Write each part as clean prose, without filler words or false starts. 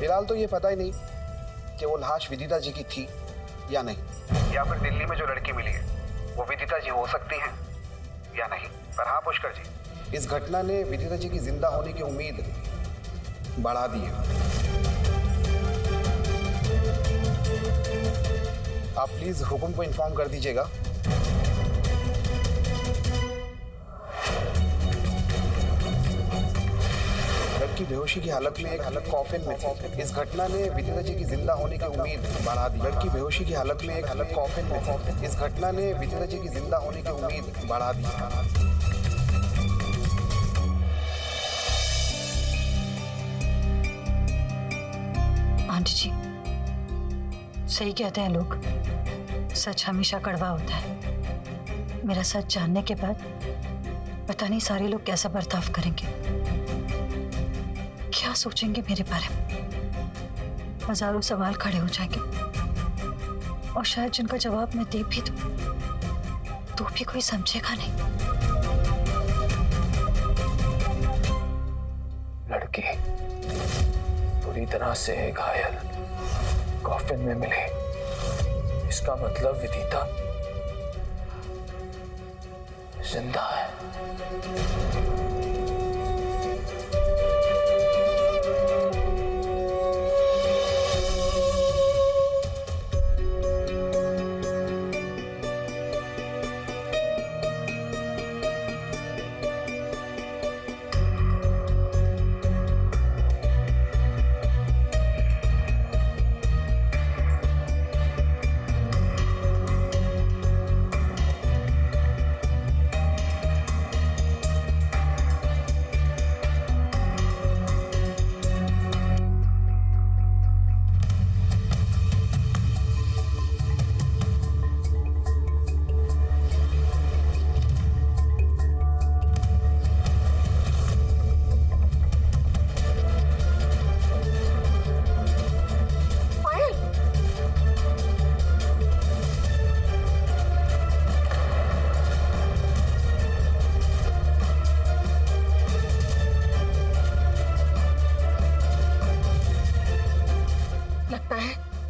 फिलहाल तो ये पता ही नहीं कि वो लाश विदिता जी की थी या नहीं, या फिर दिल्ली में जो लड़की मिली है वो विदिता जी हो सकती है या नहीं। पर हाँ पुष्कर जी, इस घटना ने विदिता जी की जिंदा होने की उम्मीद बढ़ा दी है। आप प्लीज हुकुम को इन्फॉर्म कर दीजिएगा। लड़की बेहोशी की हालत में एक कॉफिन में थी। इस घटना ने विदिता जी की जिंदा होने की उम्मीद बढ़ा दी। लड़की बेहोशी की हालत में एक कॉफिन में थी। इस घटना ने विदिता जी की जिंदा होने की उम्मीद बढ़ा दी। आंटी जी, सही कहते हैं लोग, सच हमेशा कड़वा होता है। मेरा सच जानने के बाद पता नहीं सारे लोग कैसा बर्ताव करेंगे, क्या सोचेंगे मेरे बारे में। हजारों सवाल खड़े हो जाएंगे और शायद जिनका जवाब मैं दे भी दूं तो भी कोई समझेगा नहीं। लड़की पूरी तरह से घायल कॉफिन में मिली, इसका मतलब विदिता जिंदा है।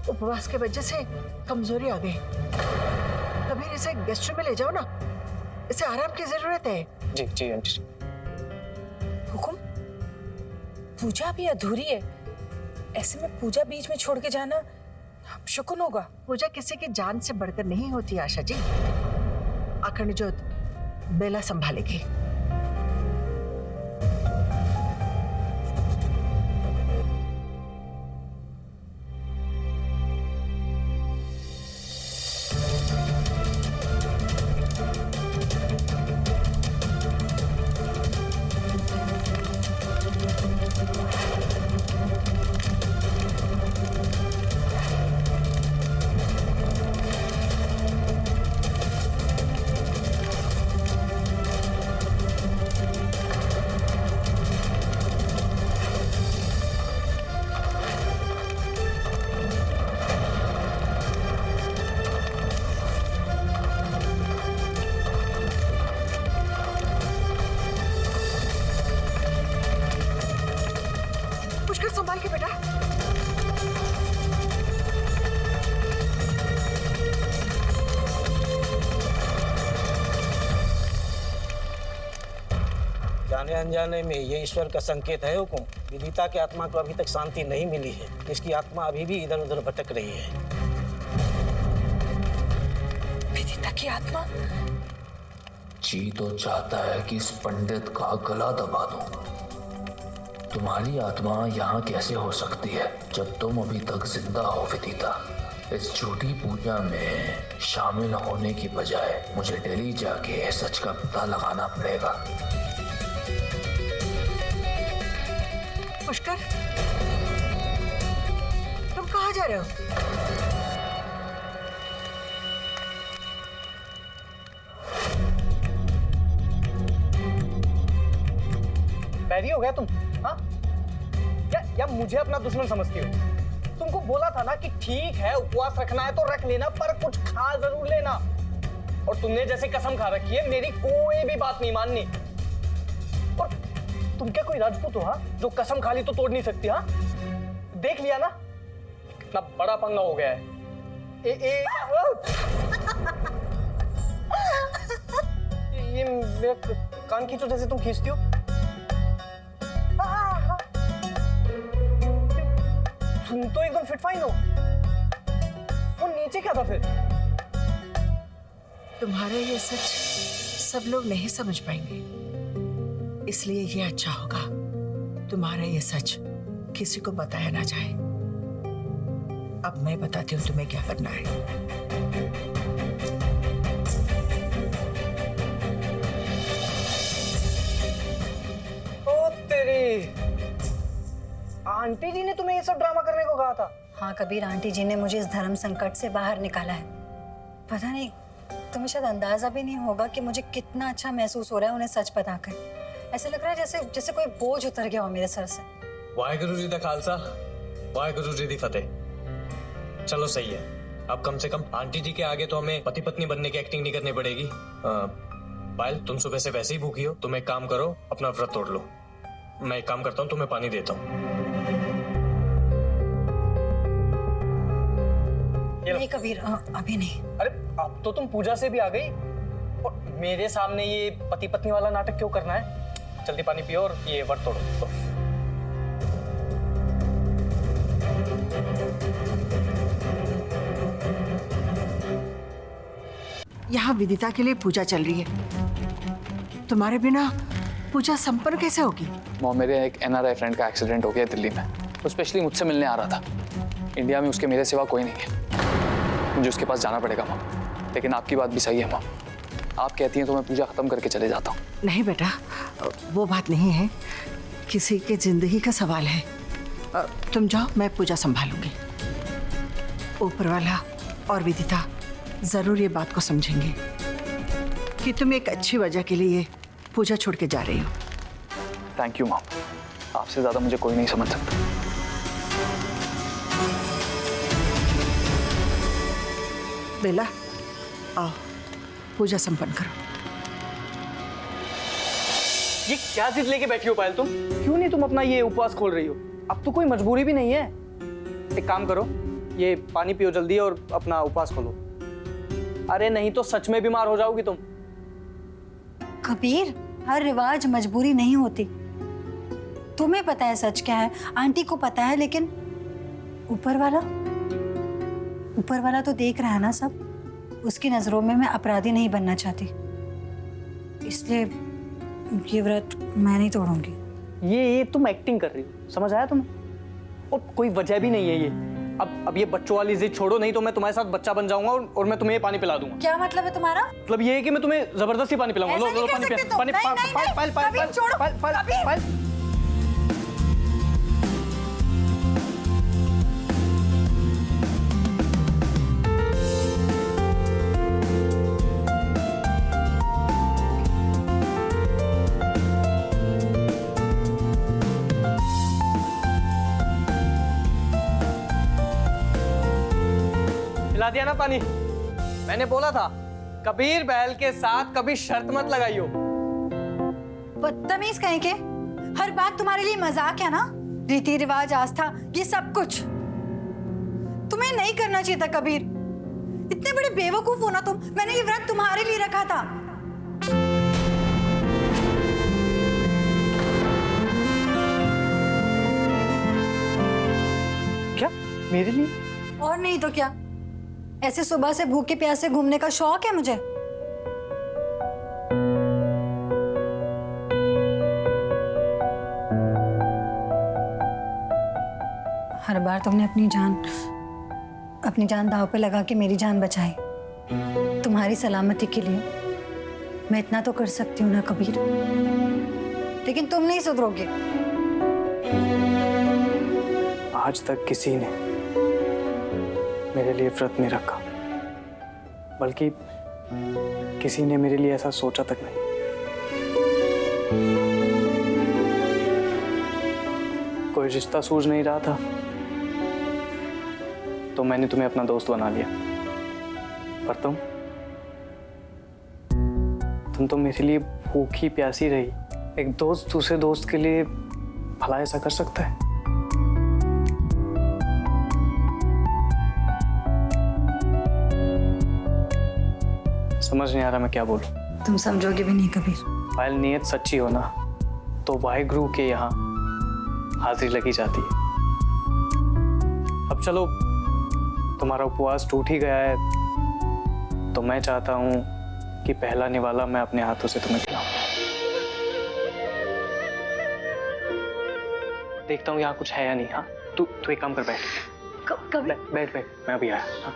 उपवास के वजह से कमजोरी आ गई। कभी इसे गेस्ट रूम में ले जाओ ना, इसे आराम की जरूरत है। जी जी आंटी जी। हुकुम, पूजा भी अधूरी है, ऐसे में पूजा बीच में छोड़ के जाना शकुन होगा। पूजा किसी की जान से बढ़कर नहीं होती आशा जी। अखंड ज्योत बेला संभालेगी। संभाल के बेटा। जाने अनजाने में ये ईश्वर का संकेत है हुकुम। विदिता की आत्मा को अभी तक शांति नहीं मिली है, इसकी आत्मा अभी भी इधर उधर भटक रही है। विदिता की आत्मा? जी तो चाहता है कि इस पंडित का गला दबा दूं। तुम्हारी आत्मा यहाँ कैसे हो सकती है जब तुम अभी तक जिंदा हो विदिता? इस झूठी पूजा में शामिल होने की बजाय मुझे दिल्ली जाके सच का पता लगाना पड़ेगा। पुष्कर, तुम कहाँ जा रहे हो? बैरी हो गया तुम? हाँ? या मुझे अपना दुश्मन समझती हो? तुमको बोला था ना कि ठीक है उपवास रखना है तो रख लेना, पर कुछ खा जरूर लेना। और तुमने जैसे कसम खा रखी है मेरी कोई भी बात नहीं माननी। और तुम क्या कोई राजपूत हो हाँ, जो कसम खा ली तो तोड़ नहीं सकती? हाँ, देख लिया ना कितना बड़ा पंगा हो गया है। ये मेरा कान खींचो जैसे तुम खींचती हो। तुम तो एकदम फिट फाइन हो। वो नीचे क्या था फिर? तुम्हारा ये सच सब लोग नहीं समझ पाएंगे, इसलिए ये अच्छा होगा तुम्हारा ये सच किसी को बताया ना जाए। अब मैं बताती हूँ तुम्हें क्या करना है। ओ तेरी, आंटी जी ने तुम्हें ये सब ड्रामा करने को कहा था? हाँ कबीर, आंटी जी ने मुझे इस धर्म संकट से बाहर निकाला है। पता नहीं, तुम्हें शायद अंदाजा भी नहीं होगा कि मुझे कितना अच्छा महसूस हो रहा है उन्हें सच बताकर। ऐसा लग रहा है जैसे जैसे कोई बोझ उतर गया हो मेरे सर से। वाहेगुरु जी दा खालसा, वाहेगुरु जी दी फतेह। चलो सही है, अब कम से कम आंटी जी के आगे तो हमें पति पत्नी बनने की एक्टिंग नहीं करनी पड़ेगी। पायल, तुम सुबह से वैसे ही भूखी हो, तुम एक काम करो, अपना व्रत तोड़ लो। मैं एक काम करता हूँ, तुम्हें पानी देता हूँ। नहीं कबीर, अभी नहीं। अरे अब तो तुम पूजा से भी आ गई और मेरे सामने ये पति पत्नी वाला नाटक क्यों करना है? जल्दी पानी पियो और ये व्रत तोड़ो। तो। यहाँ विदिता के लिए पूजा चल रही है, तुम्हारे बिना पूजा संपन्न कैसे होगी? मॉम, मेरे एक NRI फ्रेंड का एक्सीडेंट हो गया दिल्ली में। वो स्पेशली मुझसे मिलने आ रहा था। इंडिया में उसके मेरे सिवा कोई नहीं है, मुझे उसके पास जाना पड़ेगा मॉम। लेकिन आपकी बात भी सही है मॉम, आप कहती हैं तो मैं पूजा खत्म करके चले जाता हूँ। नहीं बेटा, वो बात नहीं है, किसी के जिंदगी का सवाल है। तुम जाओ, मैं पूजा संभालूंगी। ऊपर वाला और विदिता जरूर ये बात को समझेंगे कि तुम एक अच्छी वजह के लिए पूजा छोड़ के जा रही हो। थैंक यू मॉम, आपसे ज्यादा मुझे कोई नहीं समझ सकता। बेला, आओ पूजा संपन्न करो। ये क्या जिद लेके बैठी हो पायल तुम? क्यों नहीं तुम अपना ये उपवास खोल रही हो? अब तो कोई मजबूरी भी नहीं है। एक काम करो, ये पानी पियो जल्दी और अपना उपवास खोलो। अरे नहीं तो सच में बीमार हो जाओगी तुम। कबीर, हर रिवाज मजबूरी नहीं होती। तुम्हें पता है सच क्या है, आंटी को पता है, लेकिन ऊपर वाला तो देख रहा है ना सब। उसकी नजरों में मैं अपराधी नहीं बनना चाहती, इसलिए ये व्रत मैं नहीं तोड़ूंगी। ये तुम एक्टिंग कर रही हो, समझ आया तुम्हें? और कोई वजह भी नहीं है ये। अब ये बच्चों वाली जिद छोड़ो, नहीं तो मैं तुम्हारे साथ बच्चा बन जाऊंगा और मैं तुम्हें ये पानी पिला दूंगा। क्या मतलब है तुम्हारा? मतलब ये है कि मैं तुम्हें जबरदस्ती पानी पिलाऊंगा। लो लो पानी पिला, पानी पाल। पिला दिया ना पानी? मैंने बोला था कबीर बैल के साथ कभी शर्त मत लगाइयो। बदतमीज कहीं के, हर बात तुम्हारे लिए मजाक है ना? रीति रिवाज, आस्था, ये सब कुछ तुम्हें नहीं करना चाहिए था कबीर। इतने बड़े बेवकूफ हो ना तुम। मैंने ये व्रत तुम्हारे लिए रखा था। क्या मेरे लिए? और नहीं तो क्या, ऐसे सुबह से भूखे प्यासे घूमने का शौक है मुझे। हर बार तुमने अपनी जान दांव पे लगा के मेरी जान बचाई। तुम्हारी सलामती के लिए मैं इतना तो कर सकती हूँ ना कबीर, लेकिन तुम नहीं सुधरोगे। आज तक किसी ने मेरे लिए व्रत नहीं रखा, बल्कि किसी ने मेरे लिए ऐसा सोचा तक नहीं। कोई रिश्ता सूझ नहीं रहा था तो मैंने तुम्हें अपना दोस्त बना लिया। पर तुम तो मेरे लिए भूखी प्यासी रही। एक दोस्त दूसरे दोस्त के लिए भला ऐसा कर सकता है? समझ नहीं आ रहा मैं क्या बोलूं। तुम समझोगे भी नहीं कबीर। पायल, नियत सच्ची हो ना तो वाहिगुरु के यहाँ हाजिरी लगी जाती है। अब चलो, तुम्हारा उपवास टूट ही गया है तो मैं चाहता हूँ कि पहला निवाला मैं अपने हाथों से तुम्हें खिलाऊं। देखता हूँ यहाँ कुछ है या नहीं। हाँ, तू एक काम कर, बैठ बैठ बैठ, मैं अभी आया। हाँ।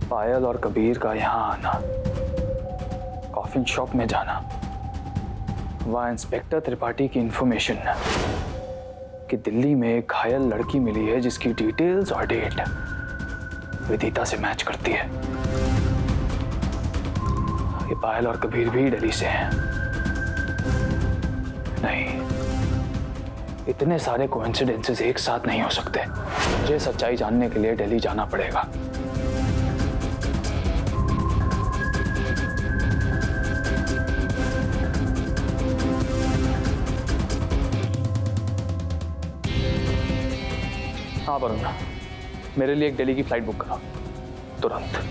पायल और कबीर का यहाँ आना, कॉफिन शॉप में जाना, वहाँ इंस्पेक्टर त्रिपाठी की इंफॉर्मेशन कि दिल्ली में एक घायल लड़की मिली है जिसकी डिटेल्स और डेट विदिता से मैच करती है। ये पायल और कबीर भी दिल्ली से हैं। नहीं, इतने सारे कोइंसिडेंसेस एक साथ नहीं हो सकते। मुझे सच्चाई जानने के लिए दिल्ली जाना पड़ेगा। हाँ वरुण, मेरे लिए एक दिल्ली की फ्लाइट बुक करो तुरंत।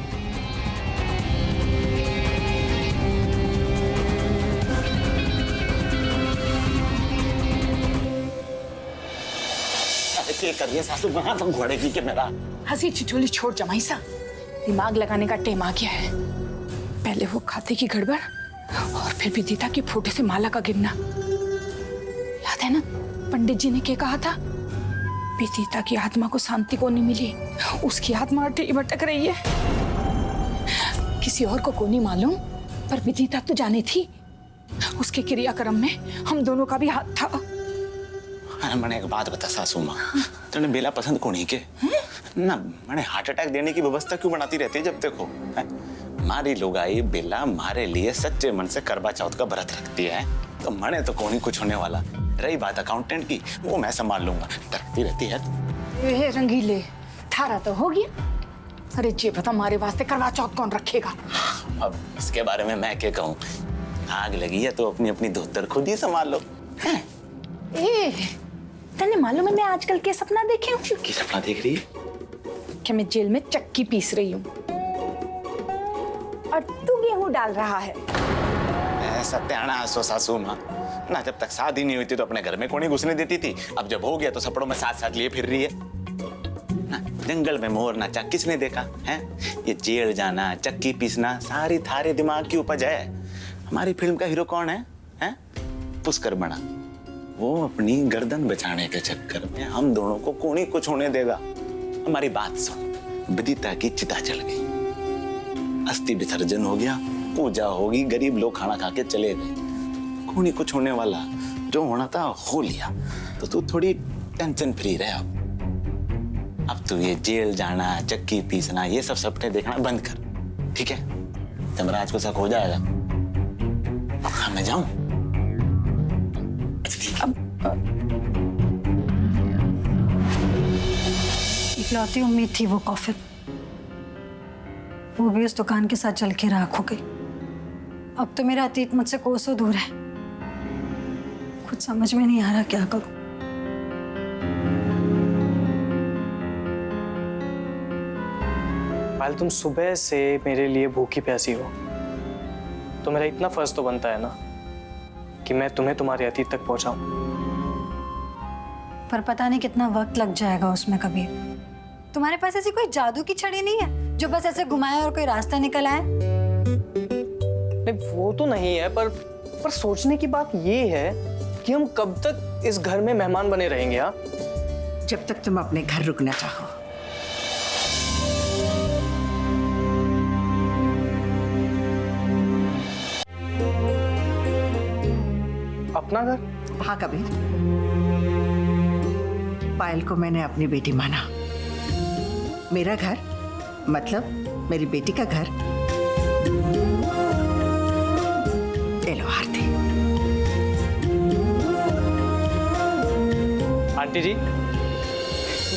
करिए सासू वहां तुम घोड़े की के मेरा हंसी छिछोली छोड़ जमाई सा, दिमाग लगाने का टेम आ गया है। पहले वो खाते की गड़बड़ और फिर विदिता की फोटो से माला का गिरना। याद है ना पंडित जी ने क्या कहा था? विदिता की आत्मा को शांति को नहीं मिली, उसकी आत्मा अटली भटक रही है। किसी और को नहीं मालूम, पर विदिता तो जाने थी। उसके क्रियाक्रम में हम दोनों का भी हाथ था। अरे मैंने एक बात बता सासू माँ, तुमने बेला पसंद को नहीं के ना? मैंने हार्ट अटैक देने की व्यवस्था क्यों बनाती रहती है जब देखो? मारी लुगाई बेला मारे लिए सच्चे मन से करवा चौथ का व्रत रखती है, तो मने तो कौन ही कुछ होने वाला। रही बात अकाउंटेंट की, वो मैं संभाल लूंगा, डरती रहती है। ये रंगीले थारा तो हो गया। अरे जी पता हमारे वास्ते करवा चौथ कौन रखेगा? अब इसके बारे में मैं क्या कहूँ? आग लगी है तो अपनी अपनी धोतर खुद ही संभाल लो। ए, तने मालूम है मैं आजकल क्या सपना देखे हूँ? क्या सपना देख रही है? कि मैं जेल में चक्की पीस रही हूँ और तू गेहूं डाल रहा है। सत्याना हंसो सासू माँ ना, जब तक शादी नहीं हुई थी तो अपने घर में कौन ही घुसने देती थी। अब जब हो गया तो सपनों में साथ साथ लिए फिर रही है ना। जंगल में मोर नाचा किसने देखा है? ये जेल जाना चक्की पीसना सारी थारे दिमाग की उपज है। हमारी फिल्म का हीरो कौन है? पुष्कर बना। वो अपनी गर्दन बचाने के चक्कर में हम दोनों को कौन ही कुछ होने देगा। हमारी बात सुन, विदिता की चिता जल गई, अस्थि विसर्जन हो गया, पूजा होगी, गरीब लोग खाना खा के चले गए, कौन ही कुछ होने वाला। जो होना था हो लिया, तो तू थोड़ी टेंशन फ्री रहे। अब तू ये जेल जाना चक्की पीसना ये सब सपने देखना बंद कर, ठीक है? जमराज को शक हो जाएगा। हाँ मैं जाऊं? इकलौती उम्मीद थी वो कॉफिन, वो भी उस दुकान के साथ जल के राख हो गई। अब तो मेरा अतीत मुझसे कोसों दूर है। कुछ समझ में नहीं आ रहा क्या करूं। पायल, तुम सुबह से मेरे लिए भूखी प्यासी हो, तो मेरा इतना फर्ज तो बनता है ना कि मैं तुम्हें तुम्हारे अतीत तक पहुंचाऊं। पर पता नहीं कितना वक्त लग जाएगा उसमें। कभी तुम्हारे पास ऐसी कोई जादू की छड़ी नहीं है जो बस ऐसे घुमाए और कोई रास्ता निकल आए? नहीं वो तो नहीं है, पर सोचने की बात ये है कि हम कब तक इस घर में मेहमान बने रहेंगे? हाँ, जब तक तुम अपने घर रुकना चाहो। अपना घर? हाँ कबीर, पायल को मैंने अपनी बेटी माना। मेरा घर मतलब मेरी बेटी का घर। ले लो आरती। आंटी जी,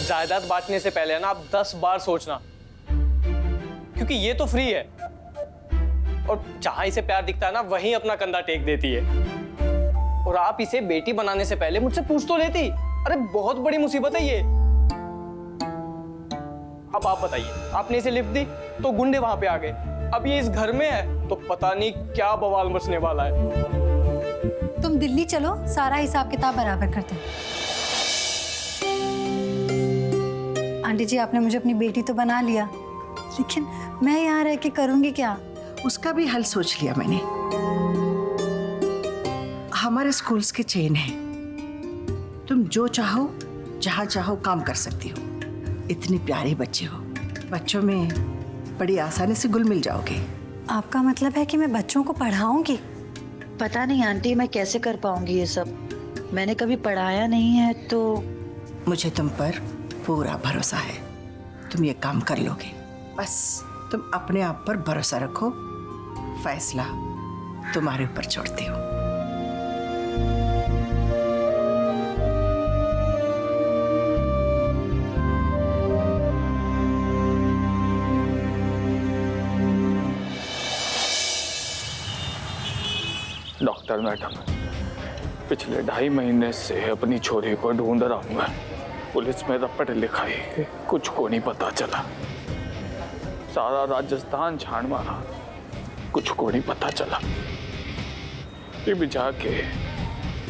जायदाद बांटने से पहले ना आप 10 बार सोचना, क्योंकि ये तो फ्री है और जहां इसे प्यार दिखता है ना वहीं अपना कंधा टेक देती है। और आप इसे बेटी बनाने से पहले मुझसे पूछ तो लेती। अरे बहुत बड़ी मुसीबत है ये। अब आप बताइए, आपने इसे लिफ्ट दी तो गुंडे वहां पे आ गए, अब ये इस घर में है तो पता नहीं क्या बवाल मचने वाला है। तुम दिल्ली चलो, सारा हिसाब किताब बराबर करते हैं। आंटी जी, आपने मुझे अपनी बेटी तो बना लिया, लेकिन मैं यहाँ रह के करूंगी क्या? उसका भी हल सोच लिया मैंने। हमारे स्कूल्स के चेन है, तुम जो चाहो जहाँ चाहो काम कर सकती हो। इतनी प्यारी बच्ची हो, बच्चों में बड़ी आसानी से घुल मिल जाओगे। आपका मतलब है कि मैं बच्चों को पढ़ाऊंगी? पता नहीं आंटी, मैं कैसे कर पाऊंगी ये सब। मैंने कभी पढ़ाया नहीं है तो। मुझे तुम पर पूरा भरोसा है, तुम ये काम कर लोगे। बस तुम अपने आप पर भरोसा रखो, फैसला तुम्हारे ऊपर छोड़ती हूँ। डॉक्टर मैडम, पिछले 2.5 महीने से अपनी छोरी को ढूंढ रहा हूँ मैं। पुलिस में रपट लिखाई, कुछ को नहीं पता चला। सारा राजस्थान छान मारा, कुछ को नहीं पता चला। ये भी जाके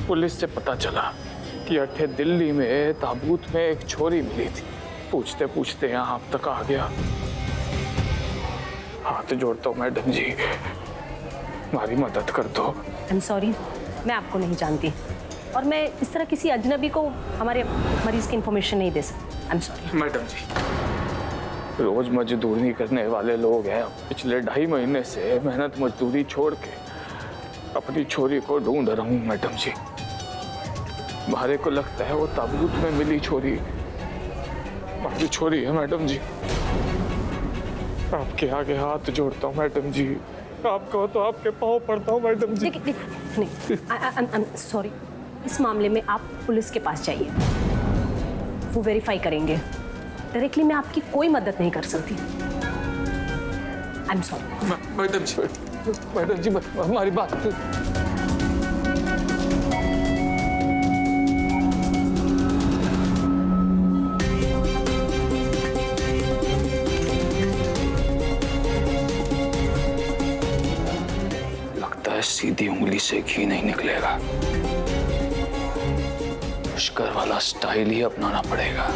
पुलिस से पता चला कि अठे दिल्ली में ताबूत में एक छोरी मिली थी। पूछते पूछते यहाँ आप तक आ गया। हाथ जोड़ता हूँ मैडम जी, हमारी मदद कर दो। आई एम सॉरी, मैं आपको नहीं जानती और मैं इस तरह किसी अजनबी को हमारे मरीज की इंफॉर्मेशन नहीं दे सकती। I am sorry. मैडम जी, रोज मजदूरी करने वाले लोग हैं। पिछले 2.5 महीने से मेहनत मजदूरी छोड़ के अपनी छोरी को ढूंढ रहा हूँ मैडम जी। हमारे को लगता है वो ताबूत में मिली छोरी हमारी छोरी है मैडम जी। आपके आगे हाथ जोड़ता हूँ मैडम जी, आप कहो तो आपके पाँव पड़ता हूँ मैडम जी। नहीं, आई एम सॉरी। इस मामले में आप पुलिस के पास जाइए, वो वेरीफाई करेंगे। डायरेक्टली मैं आपकी कोई मदद नहीं कर सकती। I am sorry. मैडम जी हमारी बात। लगता है सीधी उंगली से घी नहीं निकलेगा, पुष्कर वाला स्टाइल ही अपनाना पड़ेगा।